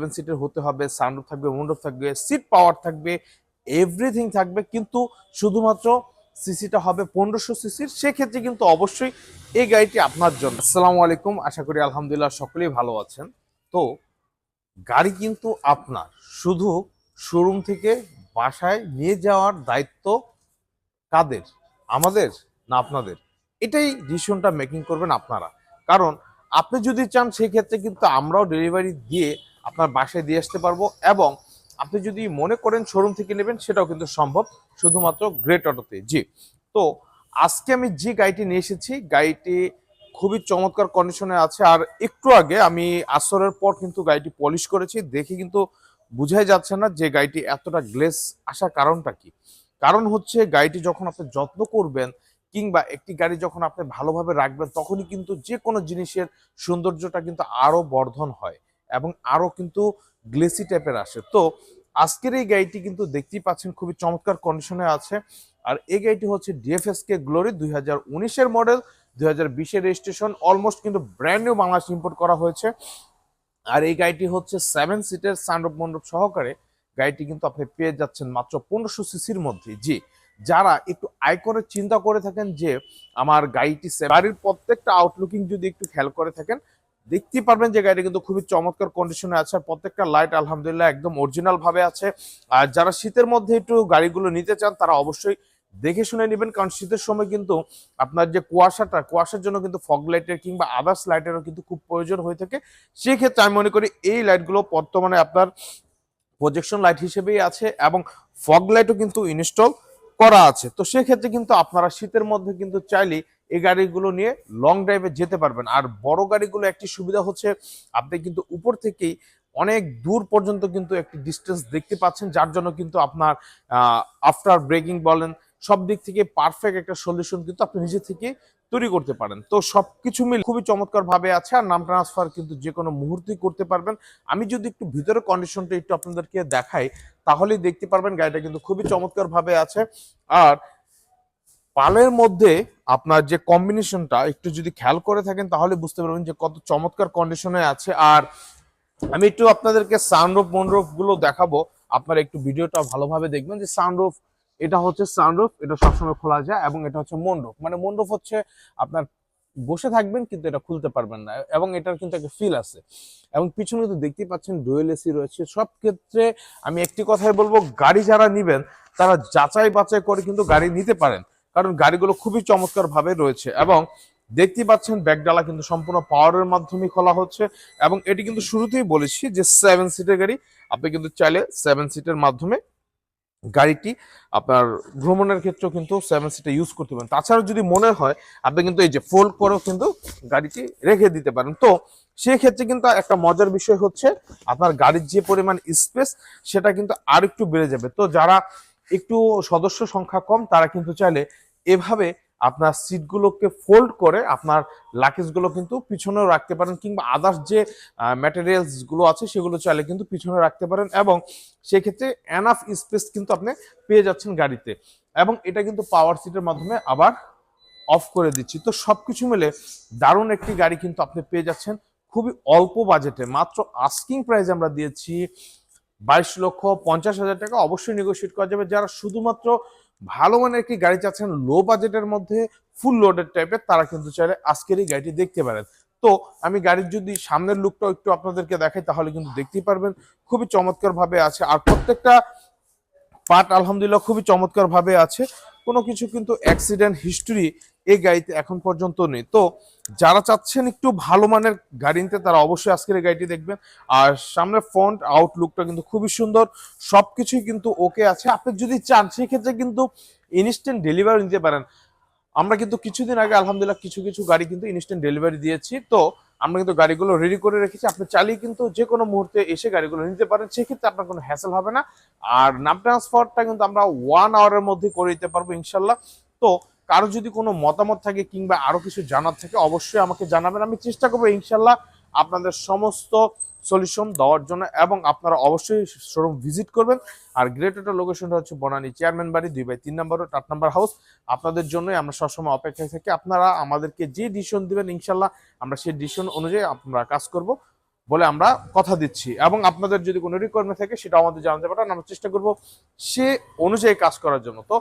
7 সিটের হতে হবে, সানরুফ থাকবে, মুনরুফ থাকবে, সিট পাওয়ার থাকবে, এভরিথিং থাকবে, কিন্তু শুধুমাত্র সিসিটা হবে 1500 সিসির। সেক্ষেত্রে কিন্তু অবশ্যই এই গাড়িটি আপনার জন্য। আসসালামু আলাইকুম, আশা করি আলহামদুলিল্লাহ সকলেই ভালো আছেন। তো গাড়ি কিন্তু আপনার, শুধু শোরুম থেকে বাসায় নিয়ে যাওয়ার দায়িত্ব কাদের? আমাদের না আপনাদের? এটাই ডিসিশনটা মেকিং করবেন আপনারা। কারণ আপনি যদি চান সেই ক্ষেত্রে কিন্তু আমরাও ডেলিভারি দিয়ে আপনার বাসায় দিয়ে আসতে পারবো, এবং আপনি যদি মনে করেন শোরুম থেকে নেবেন সেটাও কিন্তু সম্ভব, শুধুমাত্র গ্রেট অটোতে। জি, তো আজকে আমি যে গাড়িটি নিয়ে এসেছি, গাড়িটি খুবই চমৎকার কন্ডিশনে আছে। আর একটু আগে আমি আসরের পর কিন্তু গাড়িটি পলিশ করেছি, দেখে কিন্তু বুঝাই যাচ্ছে না যে গাড়িটি এতটা গ্লেজ আসার কারণটা কি। কারণ হচ্ছে গাড়িটি যখন আপনি যত্ন করবেন কিংবা একটি গাড়ি যখন আপনি ভালোভাবে রাখবেন, তখনই কিন্তু যে কোনো জিনিসের সৌন্দর্যটা কিন্তু আরো বর্ধন হয় এবং আরো কিন্তু গ্লেসি টাইপের আসে। তো আজকের এই গাড়িটি কিন্তু দেখতেই পাচ্ছেন খুবই চমৎকার কন্ডিশনে আছে। আর এই গাড়িটি হচ্ছে ডিএফএসকে গ্লোরি 2019-এর মডেল, 2020-এর রেজিস্ট্রেশন, অলমোস্ট কিন্তু ব্র্যান্ড নিউ বাংলাদেশ ইম্পোর্ট করা হয়েছে। আর এই গাড়িটি হচ্ছে 7 সিটের, সানরুফ মন্ডপ সহকারে। গাড়িটি কিন্তু আপনি পেয়ে যাচ্ছেন মাত্র 1500 সিসির মধ্যে। জি, যারা একটু আয় করে চিন্তা করে থাকেন যে আমার গাড়িটি গাড়ির প্রত্যেকটা আউটলুকিং যদি একটু খেয়াল করে থাকেন, দেখতেই পারবেন যে গাড়িটি কিন্তু খুবই চমৎকার কন্ডিশনে আছে। আর প্রত্যেকটা লাইট আলহামদুলিল্লাহ একদম অরিজিনাল ভাবে আছে। আর যারা শীতের মধ্যে একটু গাড়িগুলো নিতে চান তারা অবশ্যই দেখে শুনে নেবেন, কারণ শীতের সময় কিন্তু আপনার যে কুয়াশার জন্য কিন্তু ফগ লাইটের কিংবা আদার্স লাইটেরও কিন্তু খুব প্রয়োজন হয়ে থাকে। সেক্ষেত্রে আমি মনে করি এই লাইটগুলো বর্তমানে আপনার প্রজেকশন লাইট হিসেবেই আছে, এবং ফগ লাইটও কিন্তু ইনস্টল করা আছে। তো সেক্ষেত্রে কিন্তু আপনারা শীতের মধ্যে কিন্তু চাইলেই এই গাড়িগুলো নিয়ে লং ড্রাইভে যেতে পারবেন। আর বড় গাড়িগুলো একটি সুবিধা হচ্ছে আপনি কিন্তু উপর থেকেই অনেক দূর পর্যন্ত কিন্তু একটি ডিস্টেন্স দেখতে পাচ্ছেন, যার জন্য কিন্তু আপনার আফটার ব্রেকিং বলেন, সব দিক থেকে পারফেক্ট একটা সলিউশন কিন্তু আপনি নিজে থেকে তৈরি করতে পারেন। তো সবকিছু মিলে খুবই চমৎকার ভাবে আছে। আর নাম ট্রান্সফার কিন্তু যে কোনো মুহূর্তেই করতে পারবেন। আমি যদি একটু ভিতরে কন্ডিশনটা একটু আপনাদেরকে দেখাই, তাহলেই দেখতে পারবেন গাড়িটা কিন্তু খুবই চমৎকার ভাবে আছে। আর পালের মধ্যে আপনার যে কম্বিনেশনটা একটু যদি খেয়াল করে থাকেন তাহলে বুঝতে পারবেন যে কত চমৎকার কন্ডিশনে আছে। আর আমি একটু আপনাদেরকে সানরুফ মনরুফ গুলো দেখাবো, আপনারা একটু ভিডিওটা ভালোভাবে দেখবেন। যে সানরুফ, এটা হচ্ছে সানরুফ, এটা সবসময় খোলা যায়, এবং এটা হচ্ছে মনরুফ। মানে মনরুফ হচ্ছে আপনার বসে থাকবেন কিন্তু এটা খুলতে পারবেন না, এবং এটার কিন্তু একটা ফিল আছে। এবং পিছনে তো দেখতেই পাচ্ছেন ডুয়েল এসি রয়েছে। সব ক্ষেত্রে আমি একটি কথাই বলবো, গাড়ি যারা নিবেন তারা যাচাই বাছাই করে কিন্তু গাড়ি নিতে পারেন, কারণ গাড়িগুলো খুবই চমৎকার ভাবে রয়েছে। এবং দেখতেই পাচ্ছেন ব্যাকডালা কিন্তু সম্পূর্ণ পাওয়ারের মাধ্যমে খোলা হচ্ছে। এবং এটি কিন্তু শুরুতেই বলেছি যে 7 সিটের গাড়ি, আপনি কিন্তু চাইলে 7 সিটের মাধ্যমে গাড়িটি আপনার ভ্রমণের ক্ষেত্রেও কিন্তু 7 সিটে ইউজ করতে পারেন। তাছাড়া যদি মনে হয় আপনি কিন্তু এই যে ফোল্ড করেও কিন্তু গাড়িটি রেখে দিতে পারেন। তো সেই ক্ষেত্রে কিন্তু একটা মজার বিষয় হচ্ছে আপনার গাড়ির যে পরিমাণ স্পেস সেটা কিন্তু আর একটু বেড়ে যাবে। তো যারা একটু সদস্য সংখ্যা কম তারা কিন্তু চাইলে এভাবে আপনার সিটগুলোকে ফোল্ড করে আপনার লাগেজগুলো কিন্তু পিছনেও রাখতে পারেন, কিংবা আদার্স যে ম্যাটেরিয়ালস গুলো আছে সেগুলো চাইলে কিন্তু পিছনে রাখতে পারেন, এবং সেক্ষেত্রে এনাফ স্পেস কিন্তু আপনি পেয়ে যাচ্ছেন গাড়িতে। এবং এটা কিন্তু পাওয়ার সিটের মাধ্যমে আবার অফ করে দিচ্ছি। তো সবকিছু মিলে দারুণ একটি গাড়ি কিন্তু আপনি পেয়ে যাচ্ছেন খুবই অল্প বাজেটে। মাত্র আস্কিং প্রাইস আমরা দিয়েছি 22,50,000 টাকা। অবশ্যই নেগোশিয়েট করা যাবে। যারা শুধুমাত্র ভালো মানের একটি গাড়ি চাচ্ছেন লো বাজেটের মধ্যে, ফুল লোডেড টাইপের, তারা কিন্তু চাইলে আজকের এই গাড়িটি দেখতে পারেন। তো আমি গাড়ির যদি সামনের লুকটাও একটু আপনাদেরকে দেখাই তাহলে কিন্তু দেখতেই পারবেন খুবই চমৎকার ভাবে আছে। আর প্রত্যেকটা পার্ট আলহামদুলিল্লাহ খুবই চমৎকার ভাবে আছে। কোনো কিছু কিন্তু অ্যাক্সিডেন্ট হিস্টরি এই গাড়িতে এখন পর্যন্ত নেই। তো যারা চাচ্ছেন একটু ভালো মানের গাড়ি নিতে তারা অবশ্যই আজকের এই গাড়িটি দেখবেন। আর সামনে ফ্রন্ট আউটলুকটা কিন্তু খুবই সুন্দর, সবকিছুই কিন্তু ওকে আছে। আপনি যদি চান সেক্ষেত্রে কিন্তু ইনস্ট্যান্ট ডেলিভারি নিতে পারেন। আমরা কিন্তু কিছুদিন আগে আলহামদুলিল্লাহ কিছু কিছু গাড়ি কিন্তু ইনস্ট্যান্ট ডেলিভারি দিয়েছি। তো আমরা কিন্তু গাড়িগুলো রেডি করে রেখেছি, আপনি চাইলেই কিন্তু যে কোনো মুহূর্তে এসে গাড়িগুলো নিতে পারেন। সেক্ষেত্রে আপনার কোনো হ্যাসেল হবে না। আর নাম ট্রান্সফারটা কিন্তু আমরা 1 আওয়ারের মধ্যে করে দিতে পারবো ইনশাল্লাহ। তো কারো যদি কোনো মতামত থাকে কিংবা আরো কিছু জানার থাকে অবশ্যই আমাকে জানাবেন, আমি চেষ্টা করবো ইনশাল্লাহ আপনাদের সমস্ত সলিউশন দেওয়ার জন্য। এবং আপনারা অবশ্যই শোরুম ভিজিট করবেন। আর গ্রেট একটা লোকেশনটা হচ্ছে বনানী চেয়ারম্যান বাড়ি 2/3 নম্বর 8 নম্বর হাউস। আপনাদের জন্যই আমরা সবসময় অপেক্ষায় থাকি। আপনারা আমাদেরকে যে ডিসিশন দিবেন ইনশাল্লাহ আমরা সেই ডিসিশন অনুযায়ী আমরা কাজ করব। বলে আমরা কথা দিচ্ছি। এবং আপনাদের যদি কোনো রিকোয়ারমেন্ট থাকে সেটা আমাদের জানাতে পারেন, আমরা চেষ্টা করব সে অনুযায়ী কাজ করার জন্য। তো